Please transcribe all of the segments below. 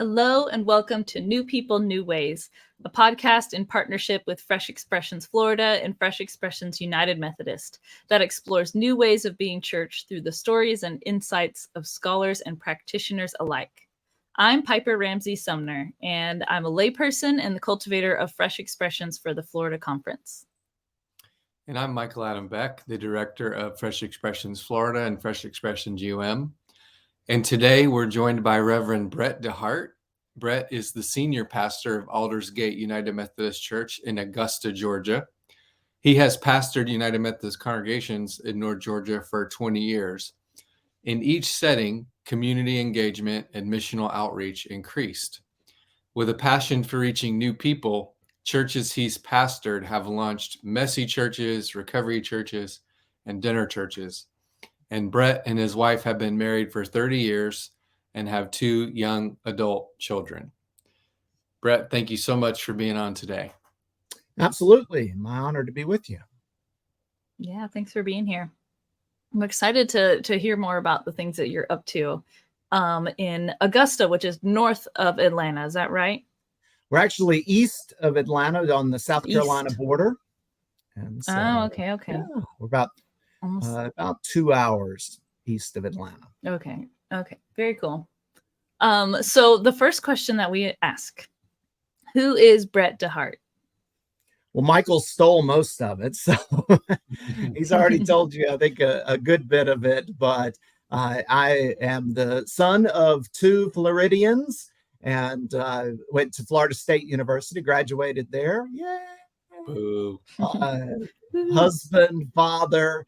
Hello and welcome to New People, New Ways, a podcast in partnership with Fresh Expressions Florida and Fresh Expressions United Methodist that explores new ways of being church through the stories and insights of scholars and practitioners alike. I'm Piper Ramsey-Sumner, and I'm a layperson and the cultivator of Fresh Expressions for the Florida Conference. And I'm Michael Adam Beck, the director of Fresh Expressions Florida and Fresh Expressions UM. And today we're joined by Reverend Brett Dehart. Brett is the senior pastor of Aldersgate United Methodist Church in Augusta, Georgia. He has pastored United Methodist congregations in North Georgia for 20 years. In each setting, community engagement and missional outreach increased. With a passion for reaching new people, churches he's pastored have launched messy churches, recovery churches, and dinner churches. And Brett and his wife have been married for 30 years and have 2 young adult children. Brett, thank you so much for being on today. Absolutely. My honor to be with you. Yeah, thanks for being here. I'm excited to hear more about the things that you're up to in Augusta, which is north of Atlanta. Is that right? We're actually east of Atlanta on the South Carolina border. And so, okay. Yeah, we're about 2 hours east of Atlanta. Okay. Very cool. So the first question that we ask, who is Brett Dehart? Well, Michael stole most of it, so he's already told you, I think, a good bit of it. But I am the son of 2 Floridians and went to Florida State University, graduated there. Yay! Boo. Husband, father,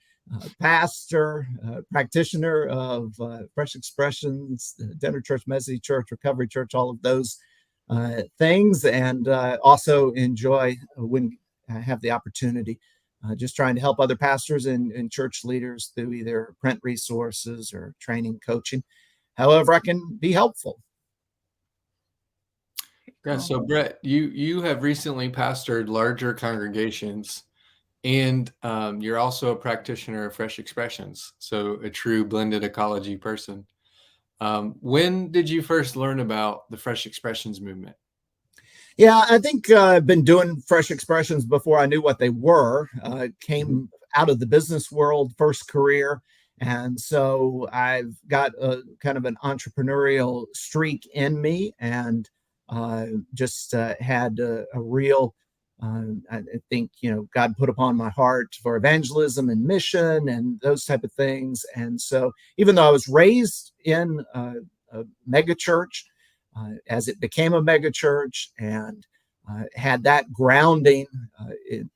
pastor, practitioner of Fresh Expressions, Dinner Church, Messy Church, Recovery Church, all of those things, and also enjoy when I have the opportunity, just trying to help other pastors and church leaders through either print resources or training, coaching, however I can be helpful. Yeah, so Brett, you have recently pastored larger congregations, and you're also a practitioner of Fresh Expressions, so a true blended ecology person. When did you first learn about the Fresh Expressions movement? Yeah, I think I've been doing Fresh Expressions before I knew what they were. Came out of the business world, first career. And so I've got a kind of an entrepreneurial streak in me, and just had a real, I think, God put upon my heart for evangelism and mission and those type of things. And so even though I was raised in a mega church, as it became a mega church and had that grounding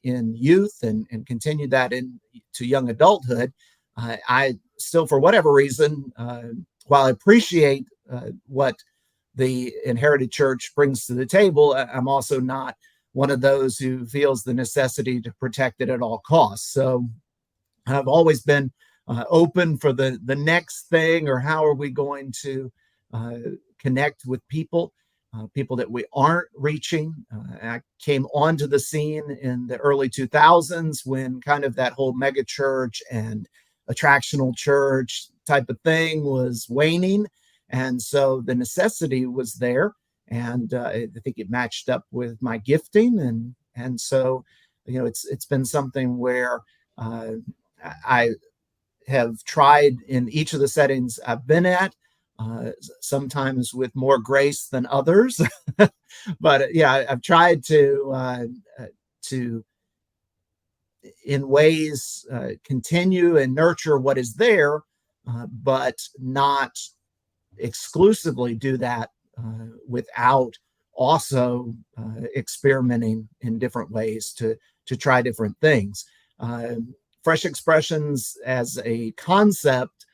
in youth and continued that into young adulthood, I still, for whatever reason, while I appreciate what the inherited church brings to the table, I'm also not one of those who feels the necessity to protect it at all costs. So I've always been open for the next thing, or how are we going to connect with people that we aren't reaching. I came onto the scene in the early 2000s when kind of that whole mega church and attractional church type of thing was waning. And so the necessity was there. And I think it matched up with my gifting. And so, it's been something where I have tried in each of the settings I've been at, sometimes with more grace than others. But yeah, I've tried to in ways continue and nurture what is there, but not exclusively do that without also experimenting in different ways to try different things. Fresh Expressions as a concept,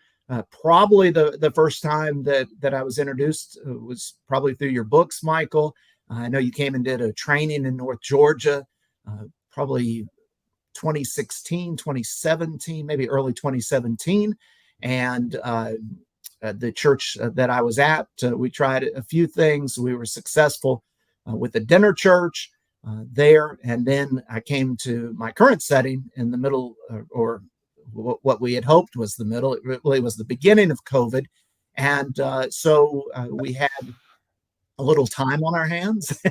probably the first time that I was introduced was probably through your books, Michael. I know you came and did a training in North Georgia, probably 2016, 2017, maybe early 2017. And the church that I was at, we tried a few things. We were successful with the dinner church there. And then I came to my current setting in the middle, or what we had hoped was the middle. It really was the beginning of COVID. And so we had a little time on our hands.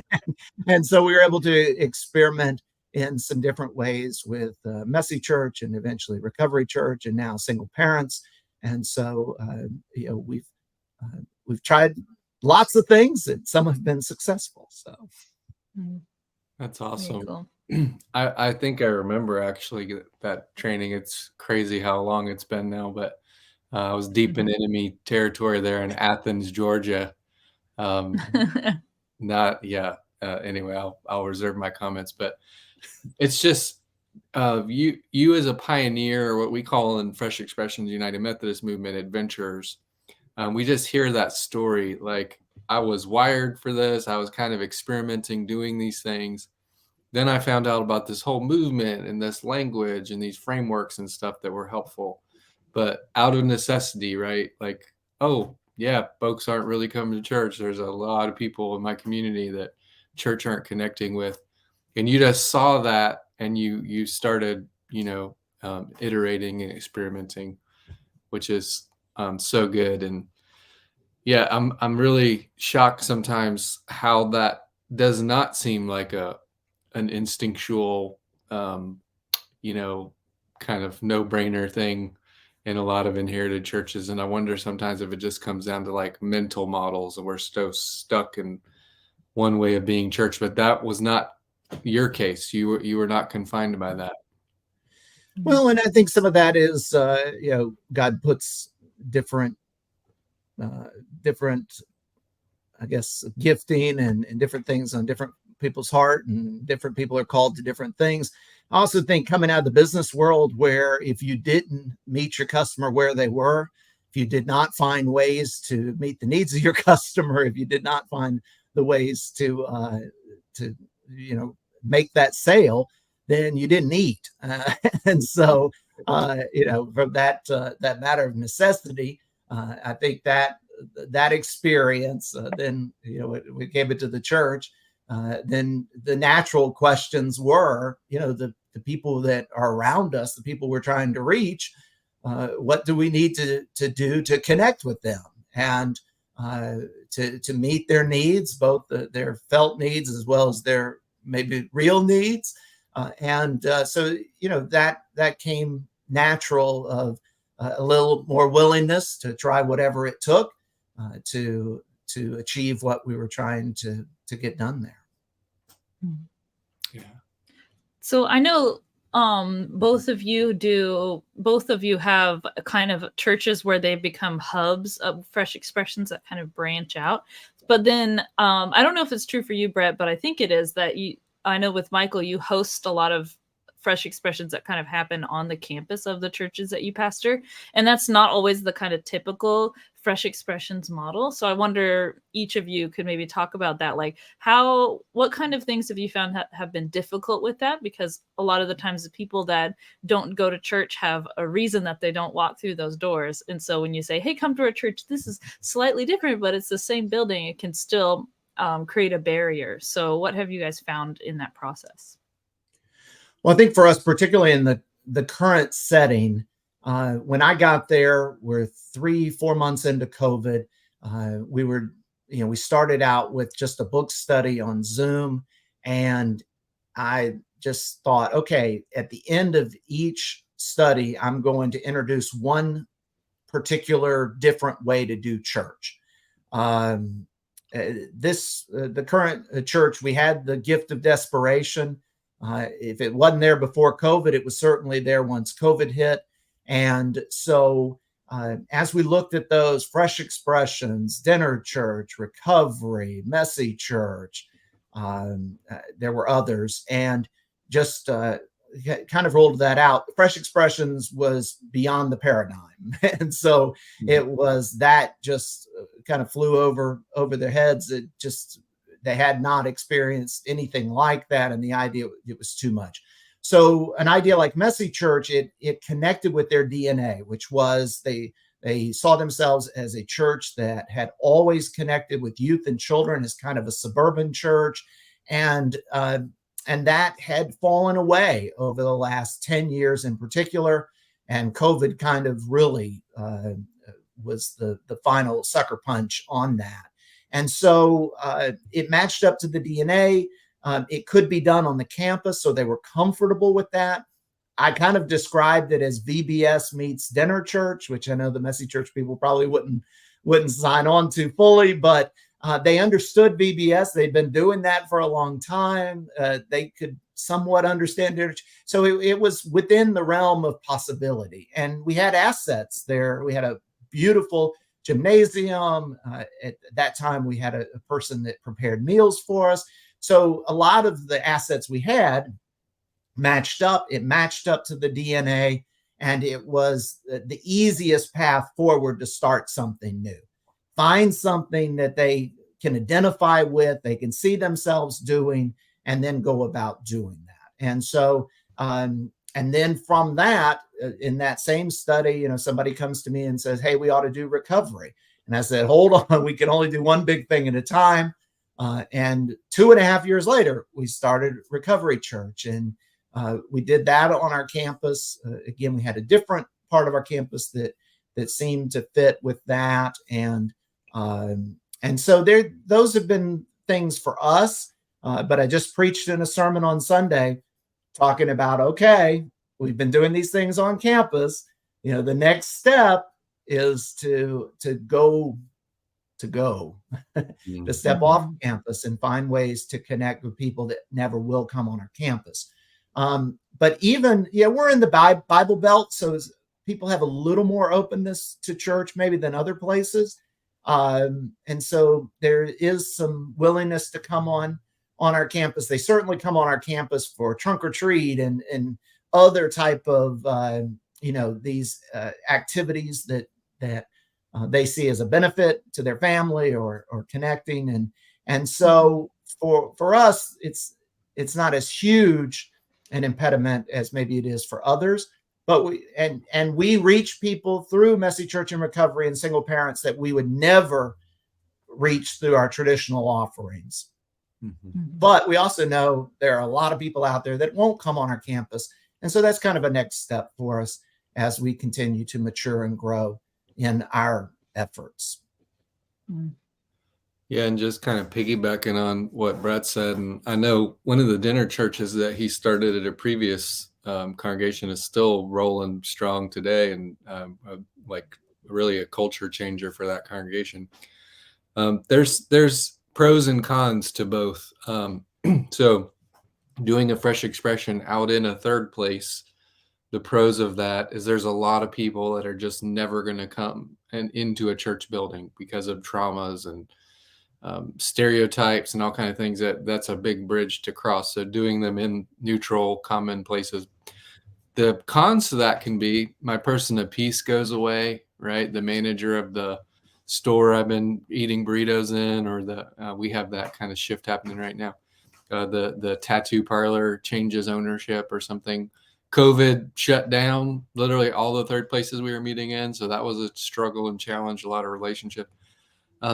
And so we were able to experiment in some different ways with Messy Church and eventually Recovery Church and now single parents. And so, we've tried lots of things and some have been successful. So That's very awesome. cool. I think I remember actually that training. It's crazy how long it's been now, but I was deep in enemy territory there in Athens, Georgia. Anyway, I'll reserve my comments, but it's just you as a pioneer, or what we call in Fresh Expressions United Methodist Movement, adventurers. We just hear that story. Like, I was wired for this. I was kind of experimenting, doing these things. Then I found out about this whole movement and this language and these frameworks and stuff that were helpful, but out of necessity, right? Like, oh yeah, folks aren't really coming to church. There's a lot of people in my community that church aren't connecting with. And you just saw that and you started, iterating and experimenting, which is so good. And yeah, I'm really shocked sometimes how that does not seem like an instinctual, kind of no-brainer thing in a lot of inherited churches. And I wonder sometimes if it just comes down to like mental models and we're so stuck in one way of being church, but that was not your case. You were not confined by that. Well, and I think some of that is, God puts different, I guess, gifting and different things on different people's heart, and different people are called to different things. I also think coming out of the business world, where if you didn't meet your customer where they were, if you did not find ways to meet the needs of your customer, if you did not find the ways to make that sale, then you didn't eat. And so, from that matter of necessity, I think that experience, then, we gave it to the church. Then the natural questions were, the people that are around us, the people we're trying to reach, what do we need to do to connect with them and to meet their needs, both their felt needs as well as their maybe real needs. So that came natural of a little more willingness to try whatever it took to achieve what we were trying to get done there. Yeah. So I know both of you have kind of churches where they've become hubs of Fresh Expressions that kind of branch out. But then I don't know if it's true for you, Brett, but I think it is that I know with Michael, you host a lot of Fresh Expressions that kind of happen on the campus of the churches that you pastor. And that's not always the kind of typical Fresh Expressions model. So I wonder, each of you could maybe talk about that. Like, what kind of things have you found have been difficult with that? Because a lot of the times the people that don't go to church have a reason that they don't walk through those doors. And so when you say, hey, come to our church, this is slightly different, but it's the same building, it can still create a barrier. So what have you guys found in that process? Well, I think for us, particularly in the current setting, when I got there, we're 3-4 months into COVID. We started out with just a book study on Zoom. And I just thought, okay, at the end of each study, I'm going to introduce one particular different way to do church. The current church, we had the gift of desperation. If it wasn't there before COVID, it was certainly there once COVID hit. And so as we looked at those Fresh Expressions, Dinner Church, Recovery, Messy Church, there were others, and just kind of rolled that out. Fresh Expressions was beyond the paradigm. And so it was that just kind of flew over their heads. They had not experienced anything like that. And the idea, it was too much. So an idea like Messy Church, it connected with their DNA, which was they saw themselves as a church that had always connected with youth and children as kind of a suburban church. And that had fallen away over the last 10 years in particular. And COVID kind of really was the final sucker punch on that. And so it matched up to the DNA. It could be done on the campus, so they were comfortable with that. I kind of described it as VBS meets dinner church, which I know the messy church people probably wouldn't sign on to fully, but they understood VBS. They'd been doing that for a long time. They could somewhat understand dinner. So it was within the realm of possibility. And we had assets there. We had a beautiful gymnasium. At that time, we had a person that prepared meals for us. So a lot of the assets we had matched up. It matched up to the DNA, and it was the easiest path forward to start something new. Find something that they can identify with, they can see themselves doing, and then go about doing that. And so, and then from that, in that same study, somebody comes to me and says, "Hey, we ought to do recovery." And I said, "Hold on, we can only do one big thing at a time." And 2.5 years later, we started Recovery Church, and we did that on our campus. Again, we had a different part of our campus that seemed to fit with that, and so those have been things for us. But I just preached in a sermon on Sunday talking about, okay, we've been doing these things on campus. The next step is to go to step off campus and find ways to connect with people that never will come on our campus. But even, we're in the Bible Belt, so people have a little more openness to church maybe than other places. And so there is some willingness to come on our campus. They certainly come on our campus for trunk or treat and other type of, these activities that they see as a benefit to their family or connecting. And so for us, it's not as huge an impediment as maybe it is for others, but we reach people through Messy Church and Recovery and single parents that we would never reach through our traditional offerings. But we also know there are a lot of people out there that won't come on our campus. And so that's kind of a next step for us as we continue to mature and grow in our efforts. Yeah, and just kind of piggybacking on what Brett said, and I know one of the dinner churches that he started at a previous congregation is still rolling strong today, and like really a culture changer for that congregation. There's pros and cons to both. So doing a fresh expression out in a third place, the pros of that is there's a lot of people that are just never going to come into a church building because of traumas and stereotypes and all kind of things. That's a big bridge to cross. So doing them in neutral, common places. The cons to that can be my person of peace goes away, right? The manager of the store I've been eating burritos in, or we have that kind of shift happening right now. The tattoo parlor changes ownership or something. COVID shut down literally all the third places we were meeting in. So that was a struggle and challenge, a lot of relationship.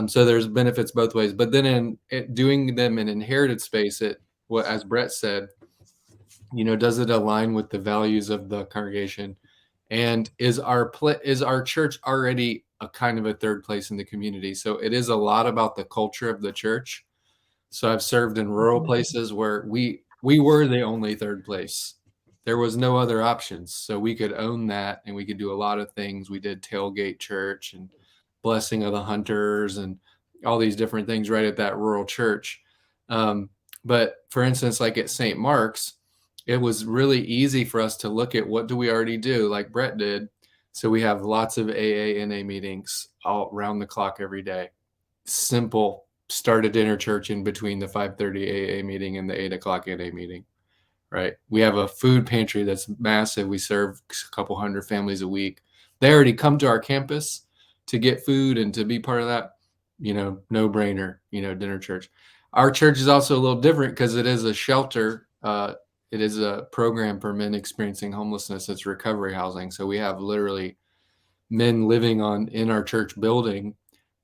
So there's benefits both ways. But then doing them in inherited space, as Brett said, does it align with the values of the congregation? And is our church already a kind of a third place in the community? So it is a lot about the culture of the church. So I've served in rural places where we were the only third place. There was no other options. So we could own that, and we could do a lot of things. We did tailgate church and blessing of the hunters and all these different things right at that rural church. But for instance, like at St. Mark's, it was really easy for us to look at what do we already do, like Brett did. So we have lots of AA/NA meetings all around the clock every day. Simple. Start a dinner church in between the 5:30 AA meeting and the 8 o'clock NA meeting, right? We have a food pantry that's massive. We serve a couple hundred families a week. They already come to our campus to get food and to be part of that, no brainer, dinner church. Our church is also a little different because it is a shelter. It is a program for men experiencing homelessness. It's recovery housing. So we have literally men living in our church building,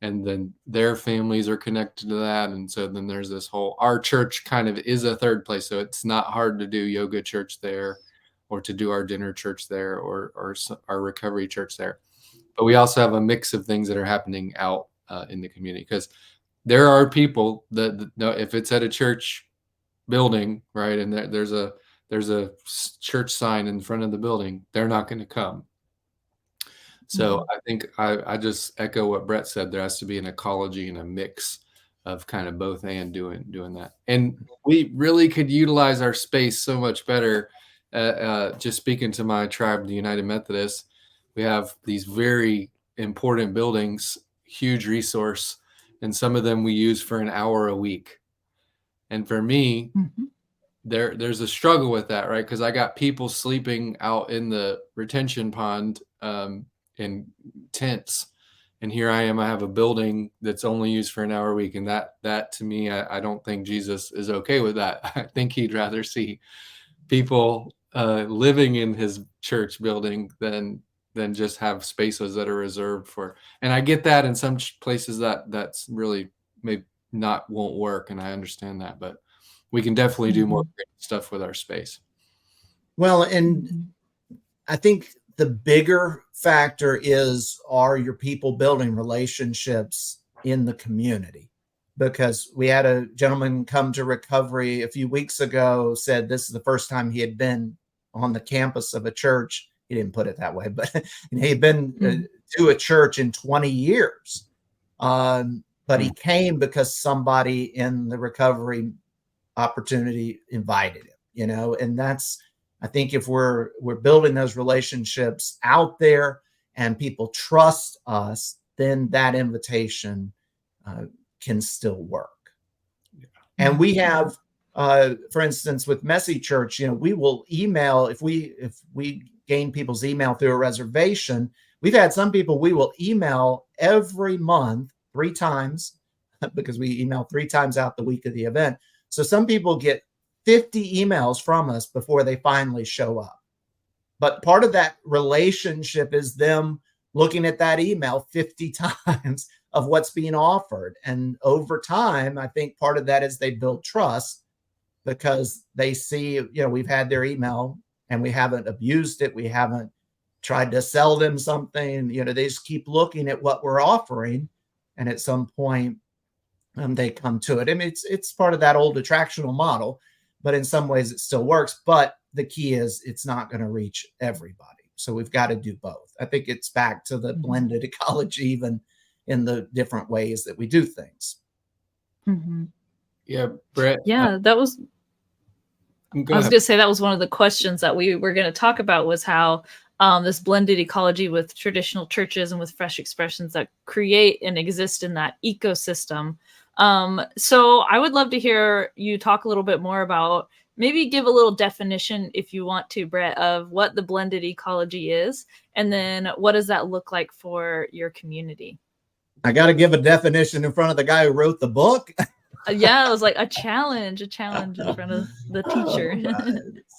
and then their families are connected to that. And so then there's our church kind of is a third place. So it's not hard to do yoga church there, or to do our dinner church there, or our recovery church there. But we also have a mix of things that are happening out in the community, because there are people that no, if it's at a church building, right, and there's a church sign in front of the building, they're not going to come. So I think I just echo what Brett said. There has to be an ecology and a mix of kind of both and doing that. And we really could utilize our space so much better. Just speaking to my tribe, the United Methodists, we have these very important buildings, huge resource, and some of them we use for an hour a week. And for me, there's a struggle with that, right? Because I got people sleeping out in the retention pond in tents, and here I am. I have a building that's only used for an hour a week, and that to me, I don't think Jesus is okay with that. I think he'd rather see people living in his church building than just have spaces that are reserved for. And I get that in some places that's really maybe won't work, and I understand that, but we can definitely do more great stuff with our space. Well, and I think the bigger factor are your people building relationships in the community? Because we had a gentleman come to recovery a few weeks ago, said this is the first time he had been on the campus of a church. He didn't put it that way, but he had been to a church in 20 years. But he came because somebody in the recovery opportunity invited him, and that's, I think if we're building those relationships out there and people trust us, then that invitation can still work. Yeah. And we have, for instance, with Messy Church, we will email if we gain people's email through a reservation. We've had some people we will email every month 3 times because we email 3 times out the week of the event. So some people get 50 emails from us before they finally show up. But part of that relationship is them looking at that email 50 times of what's being offered. And over time, I think part of that is they build trust because they see, we've had their email and we haven't abused it. We haven't tried to sell them something. They just keep looking at what we're offering. And at some point, they come to it. I mean, it's part of that old attractional model, but in some ways it still works. But the key is it's not going to reach everybody. So we've got to do both. I think it's back to the blended ecology, even in the different ways that we do things. Yeah, Brett. Yeah, that was. I was going to say that was one of the questions that we were going to talk about, was how this blended ecology with traditional churches and with fresh expressions that create and exist in that ecosystem. So I would love to hear you talk a little bit more about, maybe give a little definition, if you want to, Brett, of what the blended ecology is, and then what does that look like for your community? I got to give a definition in front of the guy who wrote the book. Yeah, it was like a challenge in front of the teacher.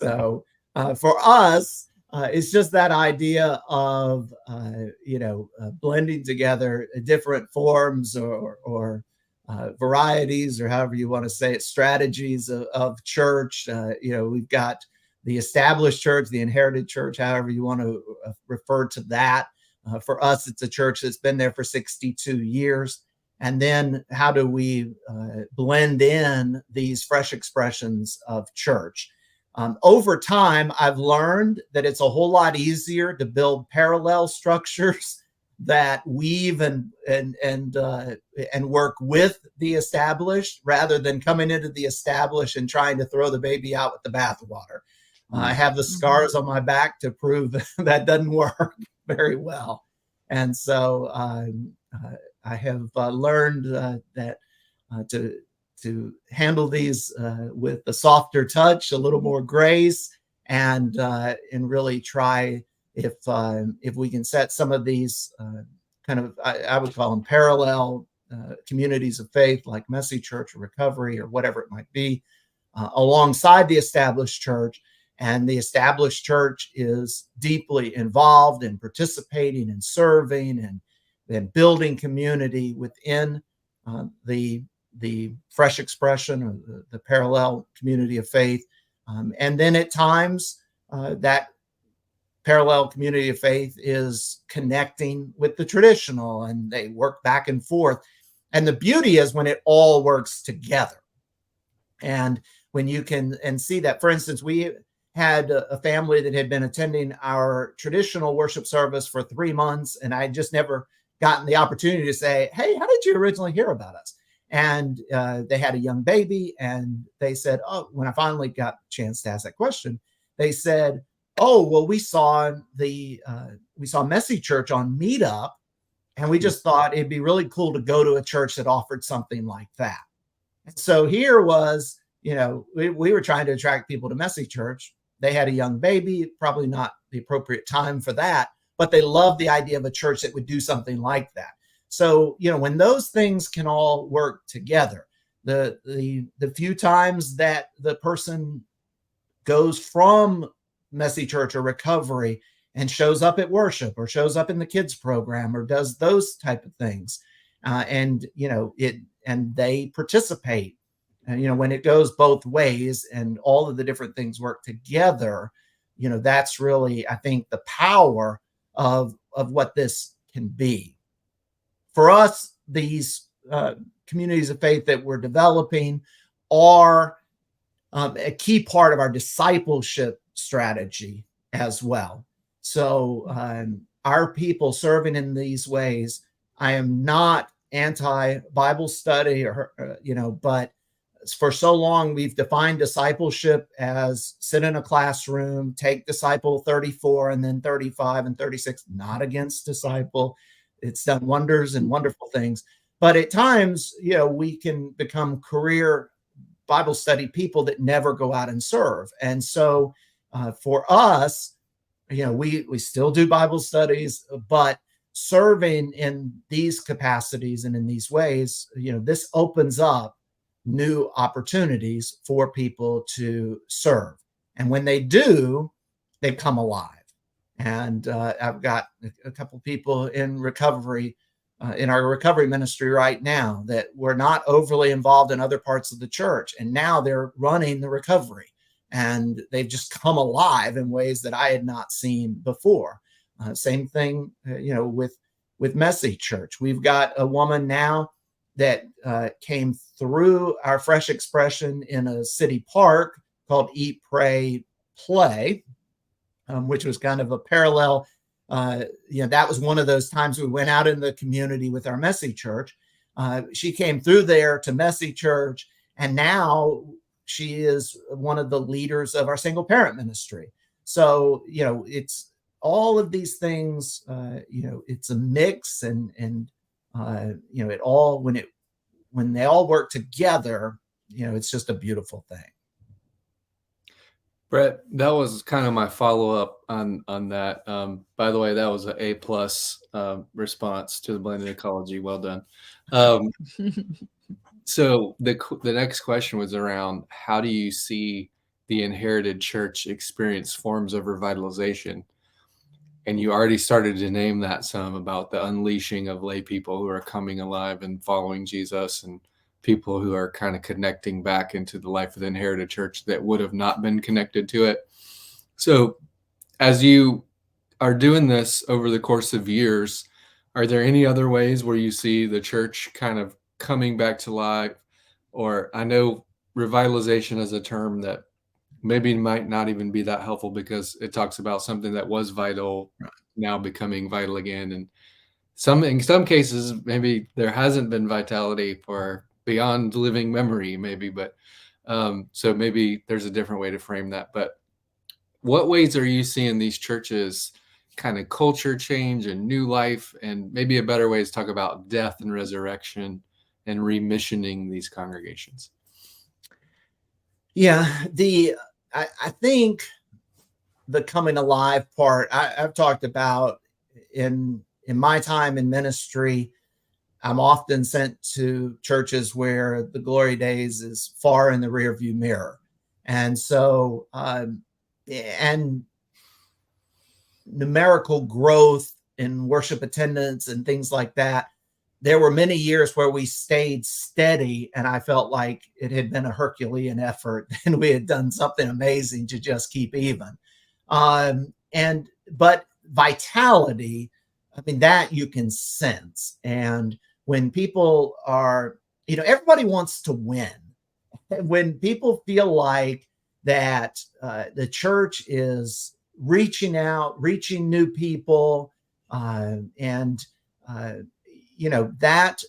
So for us, it's just that idea of, blending together different forms or varieties, or however you want to say it, strategies of church. We've got the established church, the inherited church, however you want to refer to that. For us, it's a church that's been there for 62 years. And then how do we blend in these fresh expressions of church? Over time, I've learned that it's a whole lot easier to build parallel structures that weave and work with the established, rather than coming into the established and trying to throw the baby out with the bathwater. I have the scars on my back to prove that doesn't work very well. And so I have learned that to handle these with a softer touch, a little more grace, and really try, if we can set some of these kind of, I would call them parallel communities of faith, like Messy Church or Recovery or whatever it might be, alongside the established church. And the established church is deeply involved in participating and serving and building community within the fresh expression, or the parallel community of faith. And then at times that parallel community of faith is connecting with the traditional, and they work back and forth. And the beauty is when it all works together. And when you can and see that, for instance, we had a family that had been attending our traditional worship service for 3 months, and I just never gotten the opportunity to say, hey, how did you originally hear about us? And they had a young baby, and they said, oh, when I finally got a chance to ask that question, they said, oh, well, we saw Messy Church on Meetup, and we just thought it'd be really cool to go to a church that offered something like that. And so here was, we were trying to attract people to Messy Church. They had a young baby, probably not the appropriate time for that, but they loved the idea of a church that would do something like that. So, when those things can all work together, the few times that the person goes from Messy Church or recovery and shows up at worship or shows up in the kids program or does those type of things, and they participate, and when it goes both ways and all of the different things work together, that's really, I think, the power of what this can be. For us, these communities of faith that we're developing are a key part of our discipleship strategy as well. So our people serving in these ways, I am not anti-Bible study but for so long we've defined discipleship as sit in a classroom, take disciple 34 and then 35 and 36, not against disciple. It's done wonders and wonderful things. But at times, we can become career Bible study people that never go out and serve. And so for us, we still do Bible studies, but serving in these capacities and in these ways, this opens up new opportunities for people to serve. And when they do, they come alive. And I've got a couple people in recovery, in our recovery ministry right now, that were not overly involved in other parts of the church. And now they're running the recovery. And they've just come alive in ways that I had not seen before. Same thing, with Messy Church. We've got a woman now that came through our Fresh Expression in a city park called Eat, Pray, Play, which was kind of a parallel. That was one of those times we went out in the community with our Messy Church. She came through there to Messy Church, and now she is one of the leaders of our single parent ministry. So, it's all of these things, it's a mix, and it all, when they all work together, it's just a beautiful thing. Brett, that was kind of my follow-up on that. By the way, that was an A+ response to the blended ecology. Well done. So the next question was around, how do you see the inherited church experience forms of revitalization? And you already started to name that some, about the unleashing of lay people who are coming alive and following Jesus, and people who are kind of connecting back into the life of the inherited church that would have not been connected to it. So as you are doing this over the course of years, are there any other ways where you see the church kind of coming back to life? Or I know revitalization is a term that maybe might not even be that helpful, because it talks about something that was vital now becoming vital again. And in some cases, maybe there hasn't been vitality for beyond living memory, maybe, but so maybe there's a different way to frame that. But what ways are you seeing these churches kind of culture change and new life? And maybe a better way is talk about death and resurrection and remissioning these congregations. Yeah, I think the coming alive part, I've talked about in my time in ministry. I'm often sent to churches where the glory days is far in the rearview mirror. And so, and numerical growth in worship attendance and things like that, there were many years where we stayed steady, and I felt like it had been a Herculean effort and we had done something amazing to just keep even. But vitality, I mean, that you can sense. And when people are, everybody wants to win. When people feel like that the church is reaching out, reaching new people, and that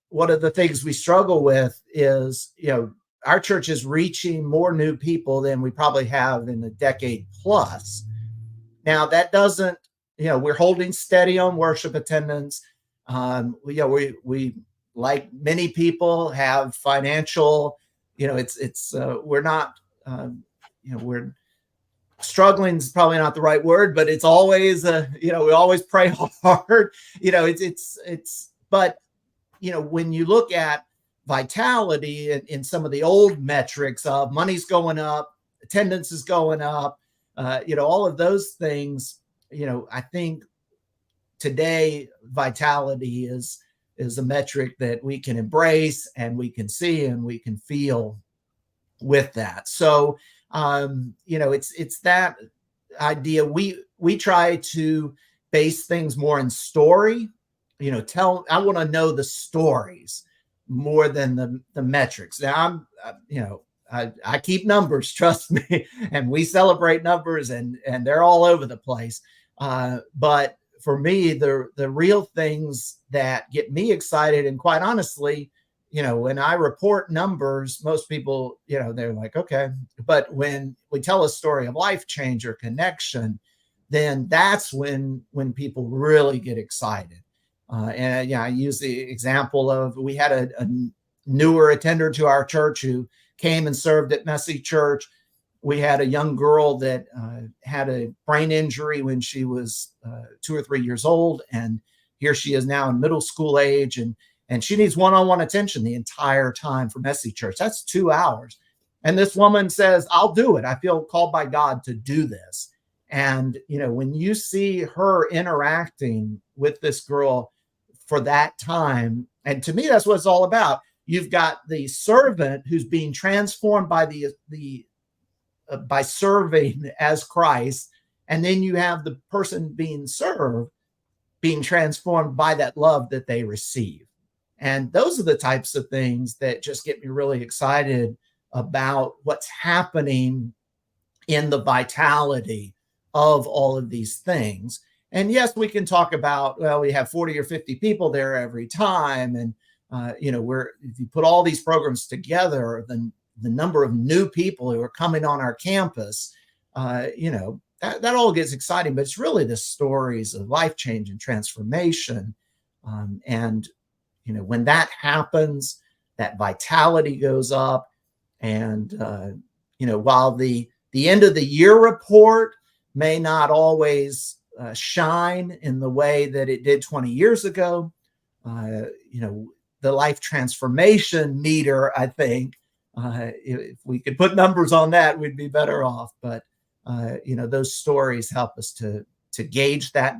one of the things we struggle with is, our church is reaching more new people than we probably have in a decade plus. Now, that doesn't, we're holding steady on worship attendance. We like many people have financial, we're not, we're struggling is probably not the right word, but it's always, we always pray hard, but, when you look at vitality in some of the old metrics of money's going up, attendance is going up, all of those things, I think today vitality is a metric that we can embrace and we can see and we can feel with that. So, it's that idea. We try to base things more in story, I want to know the stories more than the metrics. Now I keep numbers, trust me, and we celebrate numbers and they're all over the place. But for me, the real things that get me excited, and quite honestly, when I report numbers, most people, they're like, okay. But when we tell a story of life change or connection, then that's when people really get excited. I use the example of, we had a newer attender to our church who came and served at Messy Church. We had a young girl that had a brain injury when she was 2 or 3 years old. And here she is now in middle school age. And she needs one-on-one attention the entire time for Messy Church. That's 2 hours. And this woman says, I'll do it. I feel called by God to do this. And, when you see her interacting with this girl for that time, and to me, that's what it's all about. You've got the servant who's being transformed by by serving as Christ. And then you have the person being served, being transformed by that love that they receive. And those are the types of things that just get me really excited about what's happening in the vitality of all of these things. And yes, we can talk about, well, we have 40 or 50 people there every time. And, if you put all these programs together, then the number of new people who are coming on our campus, that all gets exciting. But it's really the stories of life change and transformation. And when that happens, that vitality goes up. And, while the end of the year report may not always shine in the way that it did 20 years ago, the life transformation meter, I think, if we could put numbers on that, we'd be better off. But, those stories help us to gauge that,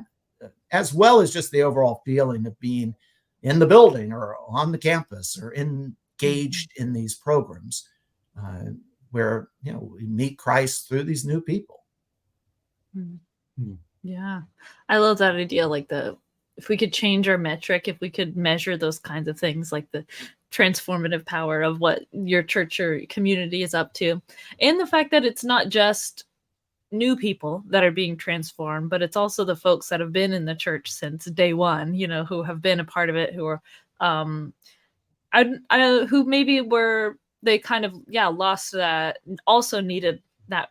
as well as just the overall feeling of being in the building or on the campus or engaged in these programs where, we meet Christ through these new people. Yeah. I love that idea. Like if we could change our metric, if we could measure those kinds of things, like the transformative power of what your church or community is up to, and the fact that it's not just new people that are being transformed, but it's also the folks that have been in the church since day one, who have been a part of it, who are, who maybe were, they kind of, lost that, also needed that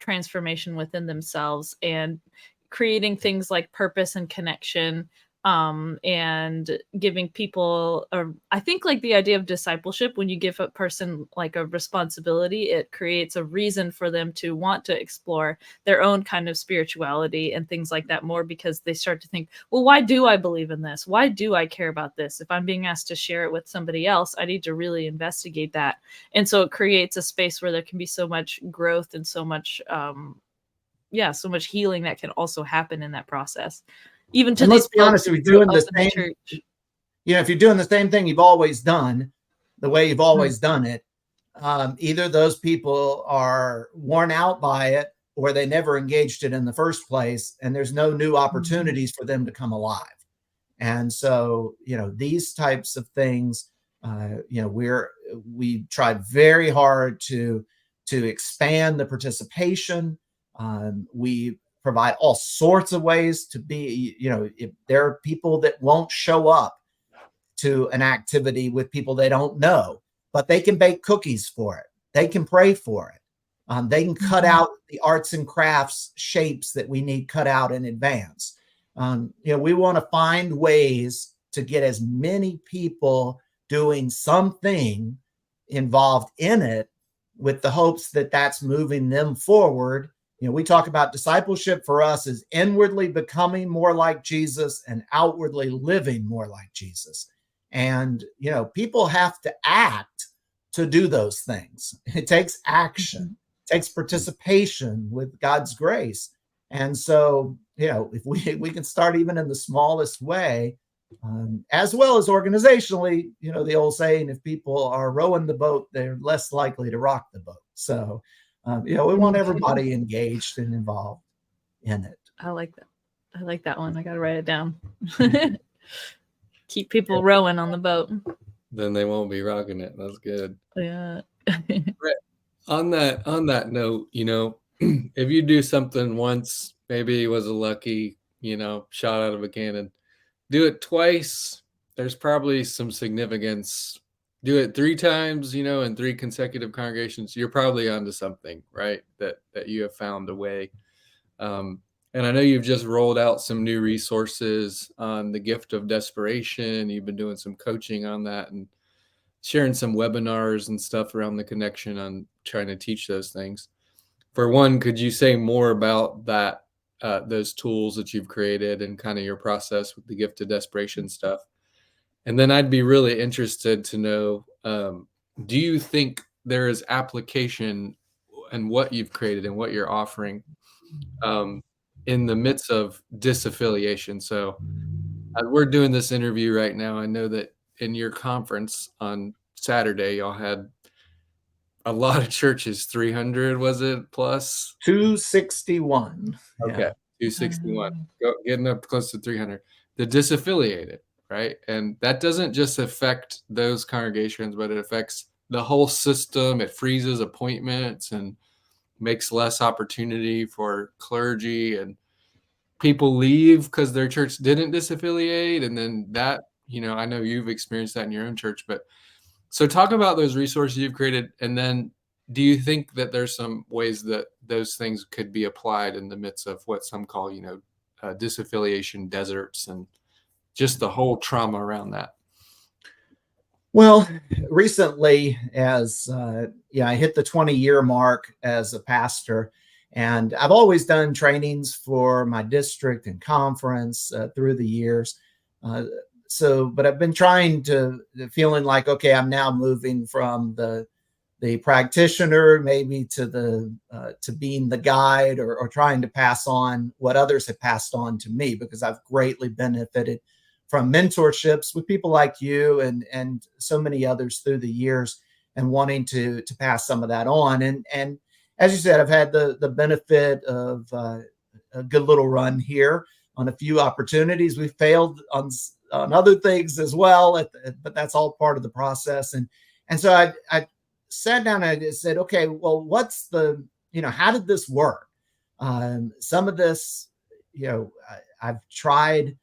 transformation within themselves, and creating things like purpose and connection, and giving people I think like the idea of discipleship, when you give a person like a responsibility, it creates a reason for them to want to explore their own kind of spirituality and things like that more, because they start to think, well, why do I believe in this? Why do I care about this? If I'm being asked to share it with somebody else, I need to really investigate that. And so it creates a space where there can be so much growth and so much so much healing that can also happen in that process. Even to let's be honest, if you're doing the same, church. If you're doing the same thing you've always done, the way you've always done it, either those people are worn out by it, or they never engaged it in the first place, and there's no new opportunities for them to come alive. And so, these types of things, we tried very hard to expand the participation. We provide all sorts of ways to be, if there are people that won't show up to an activity with people they don't know, but they can bake cookies for it. They can pray for it. They can cut out the arts and crafts shapes that we need cut out in advance. We want to find ways to get as many people doing something involved in it, with the hopes that that's moving them forward. We talk about discipleship for us as inwardly becoming more like Jesus and outwardly living more like Jesus. And, people have to act to do those things. It takes action, it takes participation with God's grace. And so, if we can start even in the smallest way, as well as organizationally, the old saying, if people are rowing the boat, they're less likely to rock the boat. So, we want everybody engaged and involved in it. I like that. I like that one. I got to write it down. Keep people rowing on the boat. Then they won't be rocking it. That's good. Yeah. On that note, if you do something once, maybe it was a lucky, shot out of a cannon. Do it twice, there's probably some significance. Do it 3 times, in 3 consecutive congregations, you're probably onto something, right? That you have found a way. And I know you've just rolled out some new resources on the gift of desperation. You've been doing some coaching on that and sharing some webinars and stuff around the connection on trying to teach those things. For one, could you say more about that, those tools that you've created and kind of your process with the gift of desperation stuff? And then I'd be really interested to know, do you think there is application in what you've created and what you're offering in the midst of disaffiliation? So we're doing this interview right now. I know that in your conference on Saturday, y'all had a lot of churches, 300, was it, plus? 261. Okay, Yeah. 261, getting up close to 300. The disaffiliated, right? And that doesn't just affect those congregations, but it affects the whole system. It freezes appointments and makes less opportunity for clergy, and people leave because their church didn't disaffiliate. And then that, I know you've experienced that in your own church, but so talk about those resources you've created. And then do you think that there's some ways that those things could be applied in the midst of what some call, disaffiliation deserts and just the whole trauma around that? Well, recently, as I hit the 20-year mark as a pastor, and I've always done trainings for my district and conference through the years. But I've been feeling like, okay, I'm now moving from the practitioner maybe to being the guide, or trying to pass on what others have passed on to me, because I've greatly benefited from mentorships with people like you and so many others through the years, and wanting to pass some of that on. And as you said, I've had the benefit of a good little run here on a few opportunities. We failed on other things as well, but that's all part of the process. And so I sat down and I said, okay, well, what's how did this work? Some of this, I've tried.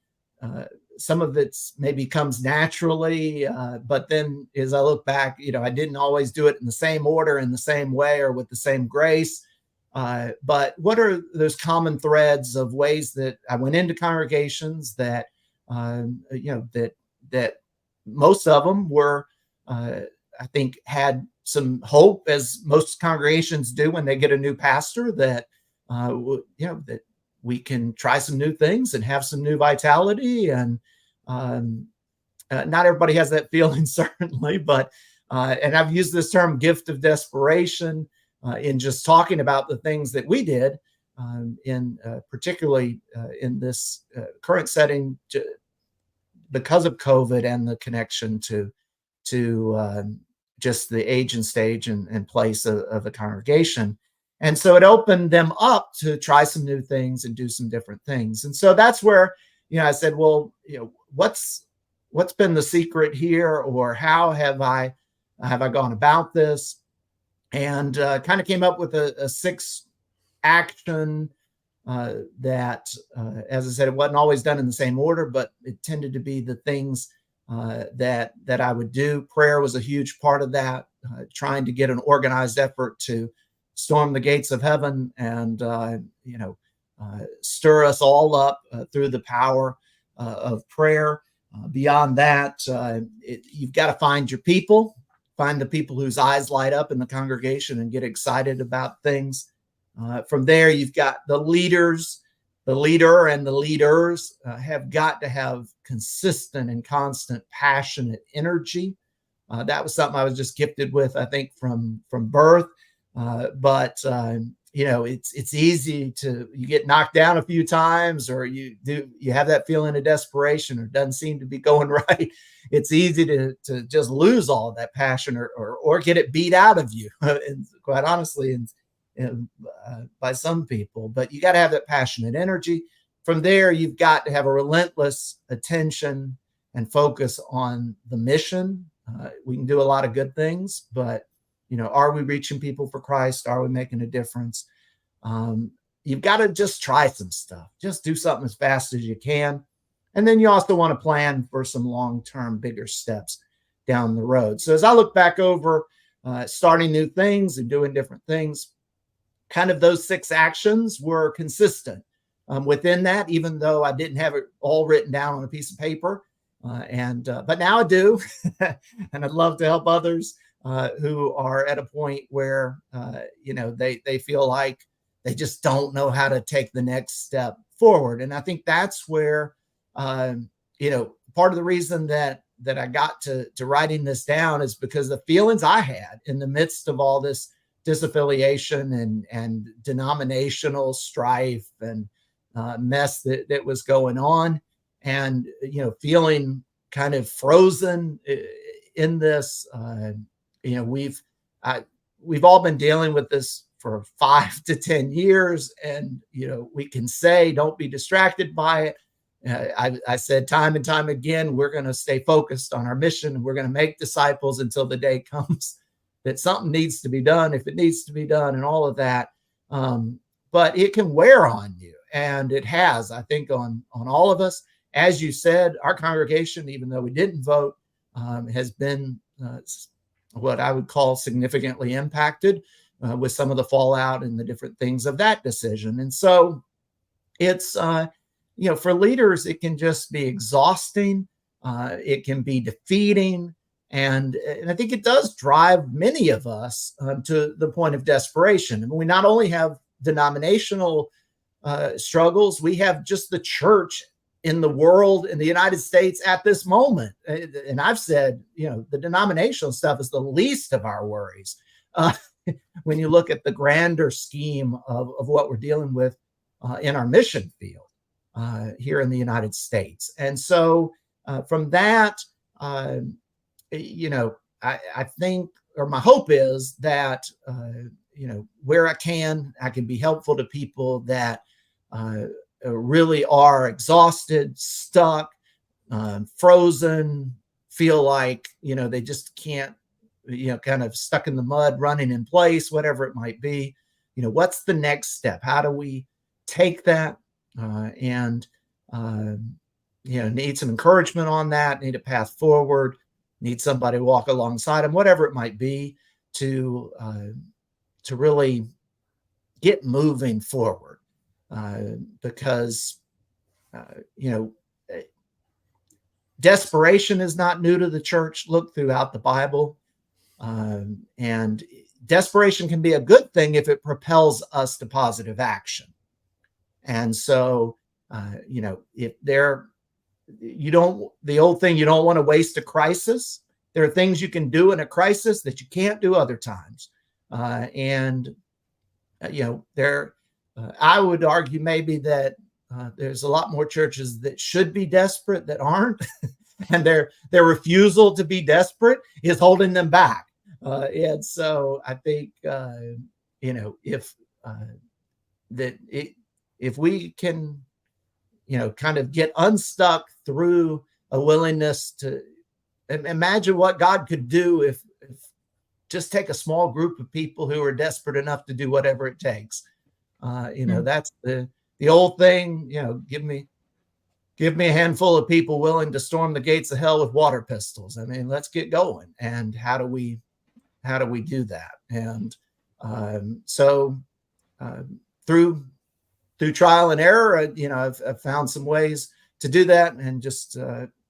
Some of it's maybe comes naturally, but then as I look back, I didn't always do it in the same order, in the same way, or with the same grace. But what are those common threads of ways that I went into congregations that, that most of them were, I think, had some hope, as most congregations do when they get a new pastor, that, that we can try some new things and have some new vitality. And not everybody has that feeling, certainly, but and I've used this term gift of desperation in just talking about the things that we did particularly in this current setting because of COVID and the connection to just the age and stage and place of a congregation. And so it opened them up to try some new things and do some different things. And so that's where, I said, well, what's been the secret here, or how have I gone about this? And kind of came up with a 6 action that, as I said, it wasn't always done in the same order, but it tended to be the things that I would do. Prayer was a huge part of that, trying to get an organized effort to storm the gates of heaven and, stir us all up through the power of prayer. Beyond that, you've got to find your people, find the people whose eyes light up in the congregation and get excited about things. From there, you've got the leaders. The leader and the leaders have got to have consistent and constant, passionate energy. That was something I was just gifted with, I think, from birth. But it's easy you get knocked down a few times, or you have that feeling of desperation, or it doesn't seem to be going right. It's easy to just lose all of that passion, or get it beat out of you, and quite honestly, by some people. But you got to have that passionate energy. From there, you've got to have a relentless attention and focus on the mission. We can do a lot of good things, but are we reaching people for Christ? Are we making a difference? You've got to just try some stuff. Just do something as fast as you can. And then you also want to plan for some long-term, bigger steps down the road. So as I look back over starting new things and doing different things, kind of those 6 actions were consistent within that, even though I didn't have it all written down on a piece of paper. But now I do. And I'd love to help others who are at a point where, they feel like they just don't know how to take the next step forward. And I think that's where, part of the reason that I got to writing this down is because the feelings I had in the midst of all this disaffiliation and denominational strife and mess that was going on, and feeling kind of frozen in this. We've all been dealing with this for 5 to 10 years, and we can say don't be distracted by it. I said time and time again, we're going to stay focused on our mission. We're going to make disciples until the day comes that something needs to be done, if it needs to be done, and all of that. But it can wear on you, and it has, I think, on all of us. As you said, our congregation, even though we didn't vote, has been what I would call significantly impacted with some of the fallout and the different things of that decision. And so it's, for leaders, it can just be exhausting. It can be defeating. And I think it does drive many of us to the point of desperation. And we not only have denominational struggles, we have just the church in the world, in the United States at this moment. And I've said, the denominational stuff is the least of our worries when you look at the grander scheme of what we're dealing with in our mission field here in the United States. And so from that, I think, or my hope is that, where I can be helpful to people that really are exhausted, stuck, frozen, feel like, they just can't, kind of stuck in the mud, running in place, whatever it might be. What's the next step? How do we take that and need some encouragement on that, need a path forward, need somebody to walk alongside them, whatever it might be, to really get moving forward. Because desperation is not new to the church. Look throughout the Bible. And desperation can be a good thing if it propels us to positive action. And so, if the old thing, you don't want to waste a crisis. There are things you can do in a crisis that you can't do other times. I would argue maybe that there's a lot more churches that should be desperate that aren't, and their refusal to be desperate is holding them back. And so I think if we can kind of get unstuck through a willingness to imagine what God could do if just take a small group of people who are desperate enough to do whatever it takes. That's the old thing, give me a handful of people willing to storm the gates of hell with water pistols. I mean, let's get going. And how do we do that? And through trial and error, I've found some ways to do that, and just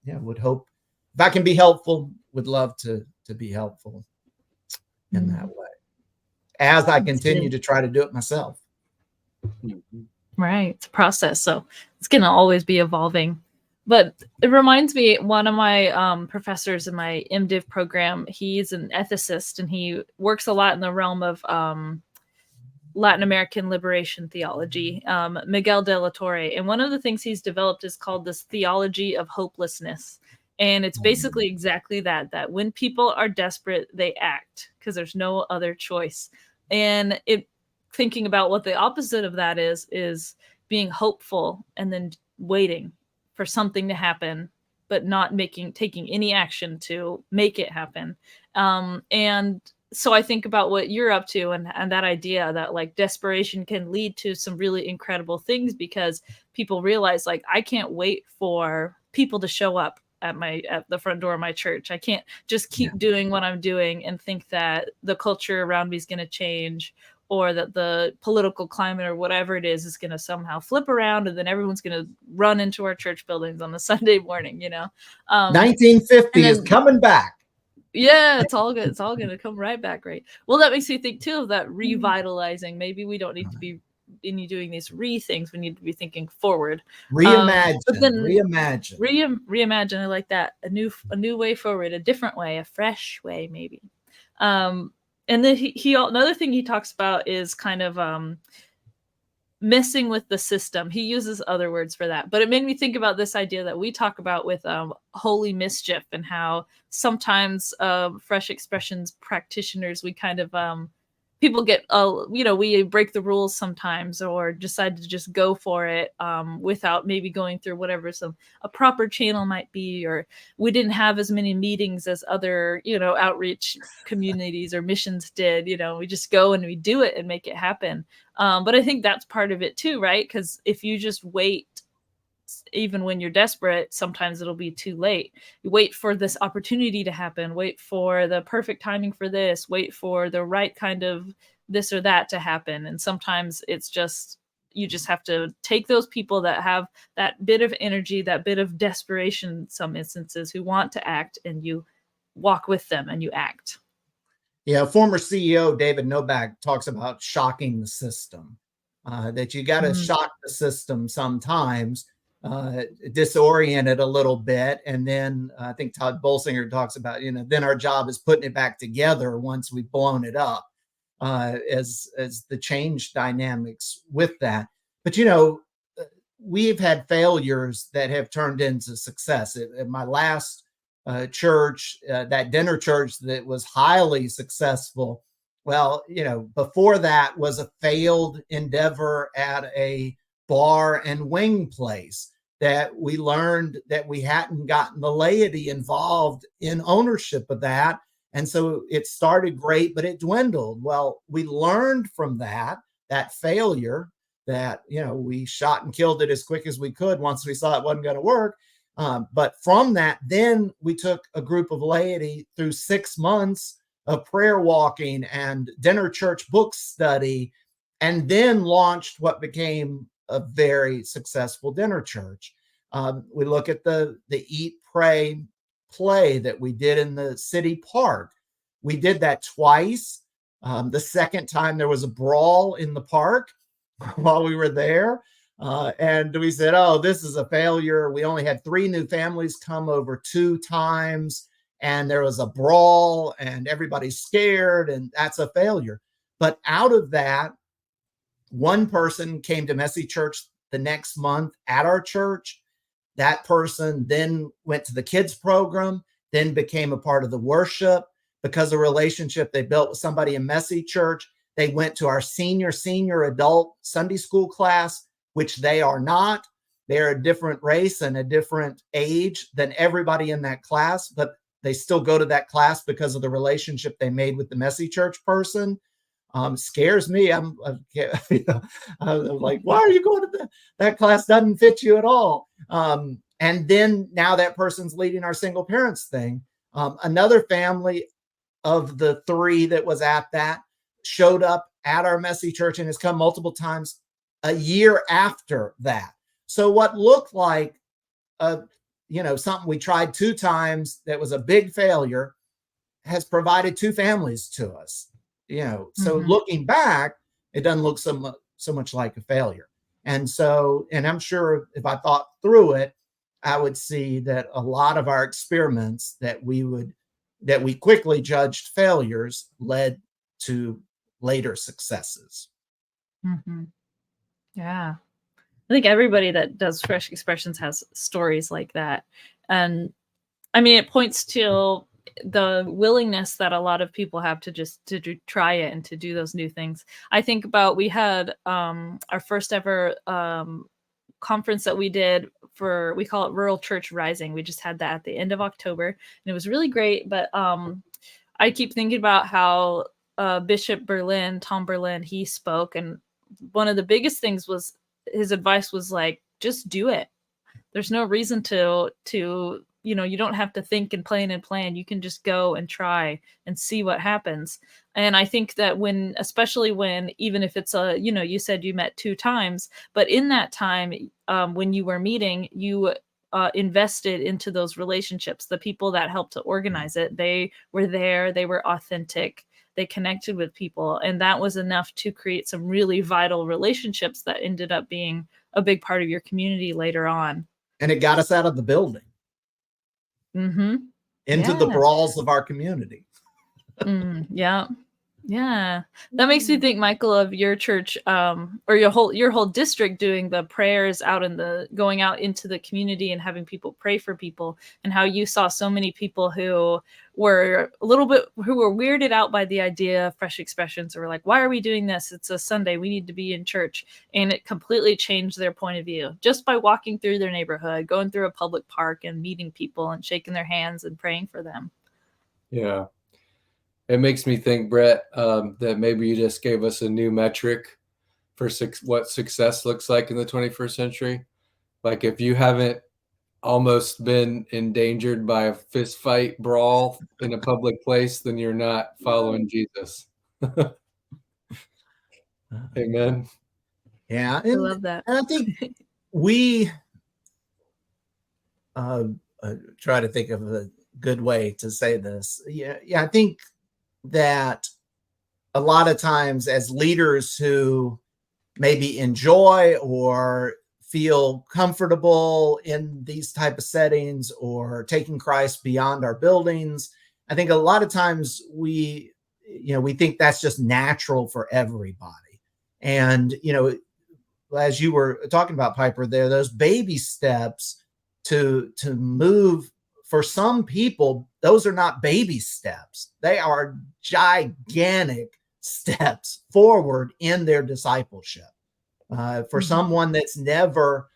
would hope if I can be helpful, would love to be helpful in that way as I continue to try to do it myself. Right. It's a process. So it's going to always be evolving. But it reminds me, one of my professors in my MDiv program, he's an ethicist, and he works a lot in the realm of Latin American liberation theology, Miguel de la Torre. And one of the things he's developed is called this theology of hopelessness. And it's basically exactly that when people are desperate, they act because there's no other choice. And thinking about what the opposite of that is being hopeful and then waiting for something to happen, but not taking any action to make it happen. And so I think about what you're up to, and that idea that like desperation can lead to some really incredible things, because people realize, like, I can't wait for people to show up at the front door of my church. I can't just keep doing what I'm doing and think that the culture around me is going to change, or that the political climate or whatever it is going to somehow flip around, and then everyone's going to run into our church buildings on a Sunday morning, 1950 is coming back. Yeah, it's all good. It's all going to come right back, right? Well, that makes me think too of that revitalizing. Maybe we don't need to be doing these things. We need to be thinking forward. Reimagine. Reimagine. I like that. A new way forward, a different way, a fresh way, maybe. And then he another thing he talks about is kind of messing with the system. He uses other words for that, but it made me think about this idea that we talk about with holy mischief, and how sometimes Fresh Expressions practitioners, we kind of people get we break the rules sometimes, or decide to just go for it without maybe going through whatever a proper channel might be, or we didn't have as many meetings as other outreach communities or missions did. We just go and we do it and make it happen. But I think that's part of it too, right? Because if you just wait, even when you're desperate, sometimes it'll be too late. You wait for this opportunity to happen, wait for the perfect timing for this, wait for the right kind of this or that to happen. And sometimes it's just, you just have to take those people that have that bit of energy, that bit of desperation in some instances, who want to act, and you walk with them and you act. Yeah, former CEO David Novak talks about shocking the system, that you got to shock the system sometimes, disorient it a little bit. And then I think Todd Bolsinger talks about, then our job is putting it back together once we've blown it up, as the change dynamics with that. But, we've had failures that have turned into success. At my last church, that dinner church that was highly successful, well, before that was a failed endeavor at a bar and wing place that we learned that we hadn't gotten the laity involved in ownership of that. And so it started great, but it dwindled. Well, we learned from that failure, that, we shot and killed it as quick as we could once we saw it wasn't going to work. But from that, then we took a group of laity through 6 months of prayer walking and dinner church book study, and then launched what became a very successful dinner church. We look at the Eat, Pray, Play that we did in the city park. We did that twice. The second time there was a brawl in the park while we were there. And we said, oh, this is a failure. We only had 3 new families come over 2 times, and there was a brawl and everybody's scared, and that's a failure. But out of that, one person came to Messy Church the next month at our church. That person then went to the kids program, then became a part of the worship because of a relationship they built with somebody in Messy Church. They went to our senior adult Sunday school class, which they are not. they're a different race and a different age than everybody in that class, but they still go to that class because of the relationship they made with the messy church person. Scares me. I'm like, why are you going to that class? Doesn't fit you at all. And then now that person's leading our single parents thing. Another family of the 3 that was at that showed up at our messy church and has come multiple times a year after that. So what looked like something we tried 2 times that was a big failure has provided 2 families to us. So looking back, it doesn't look so much like a failure. And I'm sure if I thought through it, I would see that a lot of our experiments that we quickly judged failures led to later successes. Yeah. I think everybody that does Fresh Expressions has stories like that. And I mean, it points to the willingness that a lot of people have to try it and to do those new things. I think about, we had our first ever conference that we did we call it Rural Church Rising. We just had that at the end of October, and it was really great. But I keep thinking about how Bishop Tom Berlin, he spoke, and one of the biggest things was his advice was like, just do it. There's no reason to you don't have to think and plan. You can just go and try and see what happens. And I think that especially when, even if it's you said you met 2 times, but in that time, when you were meeting, you invested into those relationships. The people that helped to organize it, they were there, they were authentic, they connected with people. And that was enough to create some really vital relationships that ended up being a big part of your community later on. And it got us out of the building. Into the brawls of our community. Yeah. That makes me think, Michael, of your church, or your whole district doing the prayers going out into the community and having people pray for people, and how you saw so many people who were weirded out by the idea of Fresh Expressions, or were like, why are we doing this? It's a Sunday, we need to be in church. And it completely changed their point of view just by walking through their neighborhood, going through a public park and meeting people and shaking their hands and praying for them. Yeah. It makes me think, Brett, that maybe you just gave us a new metric for what success looks like in the 21st century. Like, if you haven't almost been endangered by a fist fight brawl in a public place, then you're not following Jesus. Amen. Yeah. I love that. And I think we try to think of a good way to say this. Yeah. I think that a lot of times, as leaders who maybe enjoy or feel comfortable in these type of settings, or taking Christ beyond our buildings, I think a lot of times we think that's just natural for everybody. And as you were talking about, Piper, there, those baby steps to move. For some people, those are not baby steps. They are gigantic steps forward in their discipleship. For someone that's never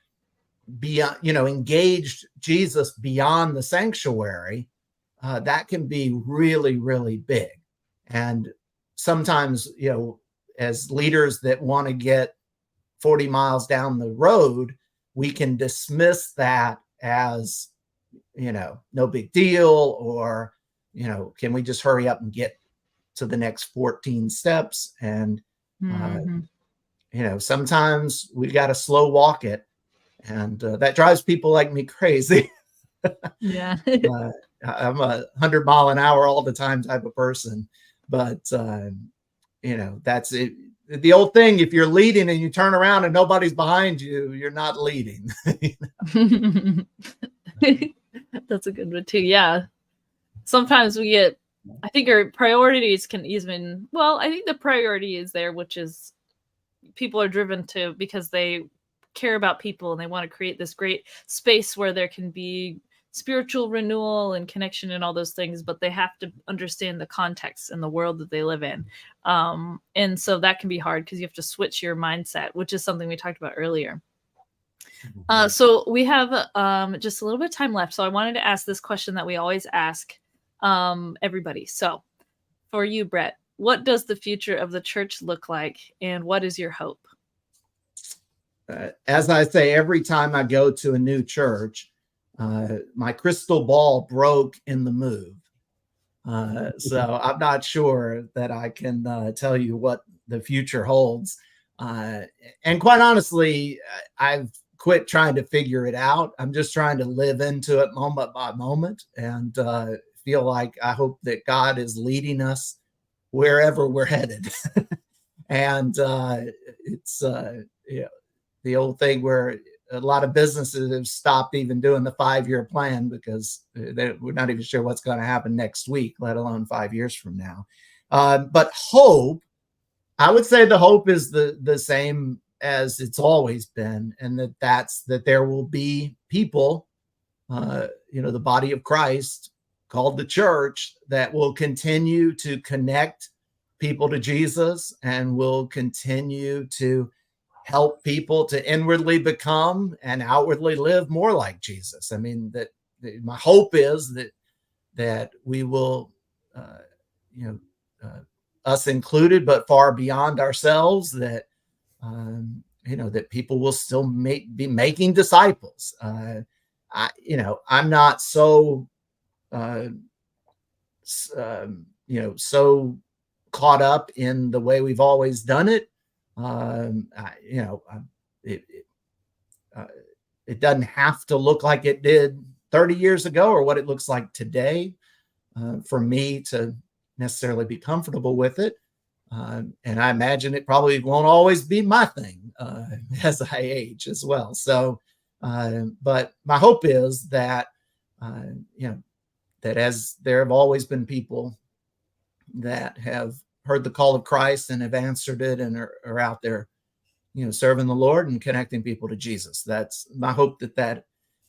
engaged Jesus beyond the sanctuary, that can be really, really big. And sometimes, as leaders that want to get 40 miles down the road, we can dismiss that as no big deal, or, can we just hurry up and get to the next 14 steps? And, sometimes we got to slow walk it. And that drives people like me crazy. Yeah. I'm a 100-mile-an-hour all the time type of person. But, that's it. The old thing, if you're leading and you turn around and nobody's behind you, you're not leading. That's a good one too. Yeah. Sometimes I think our priorities can even, I think the priority is there, which is people are driven to, because they care about people and they want to create this great space where there can be spiritual renewal and connection and all those things, but they have to understand the context and the world that they live in. And so that can be hard because you have to switch your mindset, which is something we talked about earlier. So we have just a little bit of time left. So I wanted to ask this question that we always ask everybody. So for you, Brett, what does the future of the church look like, and what is your hope? As I say, every time I go to a new church, my crystal ball broke in the move. So I'm not sure that I can tell you what the future holds. And quite honestly, I've quit trying to figure it out. I'm just trying to live into it moment by moment, and feel like I hope that God is leading us wherever we're headed. And it's the old thing where a lot of businesses have stopped even doing the 5-year plan because we're not even sure what's going to happen next week, let alone 5 years from now. But hope, I would say the hope is the same as it's always been, and that there will be people, the body of Christ called the church, that will continue to connect people to Jesus and will continue to help people to inwardly become and outwardly live more like Jesus. I mean, that my hope is that we will, us included, but far beyond ourselves, that that people will still be making disciples. I'm not so so caught up in the way we've always done it. It doesn't have to look like it did 30 years ago or what it looks like today for me to necessarily be comfortable with it. And I imagine it probably won't always be my thing as I age as well. So, but my hope is that, that as there have always been people that have heard the call of Christ and have answered it and are out there, serving the Lord and connecting people to Jesus. That's my hope, that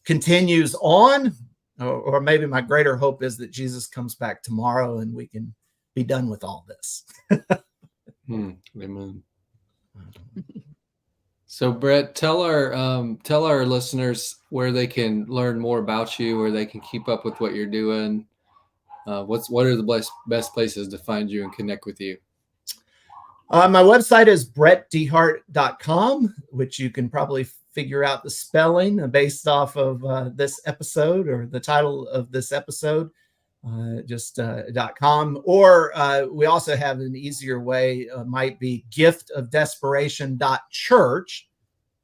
continues on, or maybe my greater hope is that Jesus comes back tomorrow and we can be done with all this. Amen. So Brett, tell our listeners where they can learn more about you, where they can keep up with what you're doing. What are the best places to find you and connect with you? My website is brettdehart.com, which you can probably figure out the spelling based off of this episode or the title of this episode, just .com. Or we also have an easier way, might be giftofdesperation.church,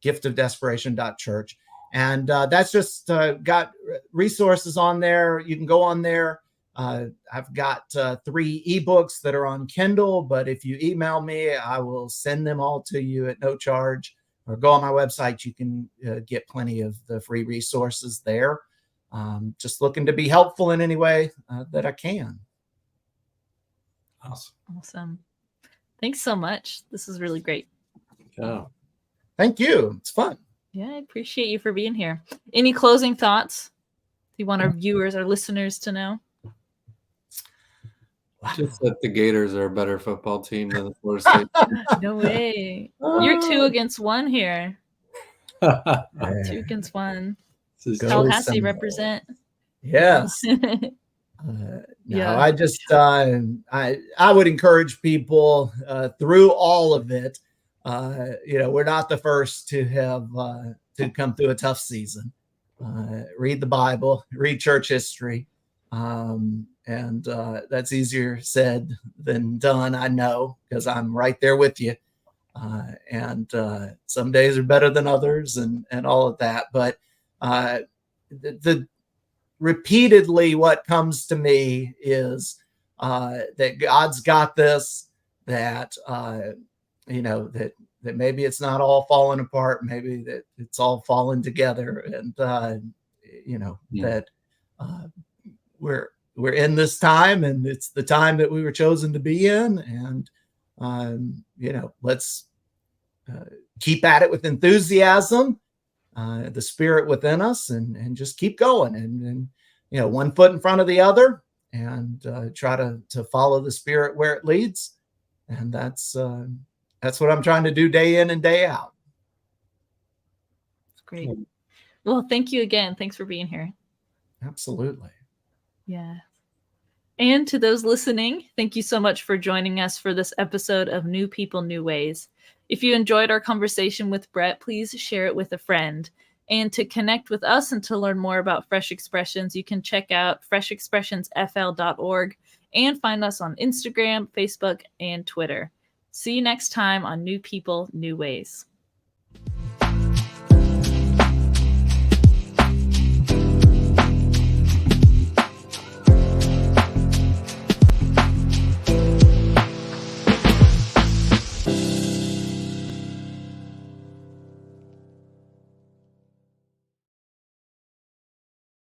giftofdesperation.church. And that's just got resources on there. You can go on there. I've got 3 ebooks that are on Kindle, but if you email me, I will send them all to you at no charge, or go on my website. You can get plenty of the free resources there. Just looking to be helpful in any way that I can. Awesome. Thanks so much. This is really great. Yeah. Thank you. It's fun. Yeah, I appreciate you for being here. Any closing thoughts you want our viewers, our listeners to know? Just that the Gators are a better football team than the Florida State. No way. You're 2 against 1 here. 2 against 1. Tallahassee represent. Yes. I just I would encourage people through all of it. We're not the first to have to come through a tough season. Read the Bible, read church history. And that's easier said than done, I know, because I'm right there with you. And some days are better than others and all of that. But the repeatedly what comes to me is that God's got this, that, that maybe it's not all falling apart, maybe that it's all falling together. And, that we're in this time, and it's the time that we were chosen to be in. And, let's keep at it with enthusiasm, the spirit within us, and just keep going. And one foot in front of the other, and try to follow the spirit where it leads. And that's what I'm trying to do day in and day out. Great. Well, thank you again. Thanks for being here. Absolutely. Yeah. And to those listening, thank you so much for joining us for this episode of New People, New Ways. If you enjoyed our conversation with Brett, please share it with a friend. And to connect with us and to learn more about Fresh Expressions, you can check out freshexpressionsfl.org and find us on Instagram, Facebook, and Twitter. See you next time on New People, New Ways.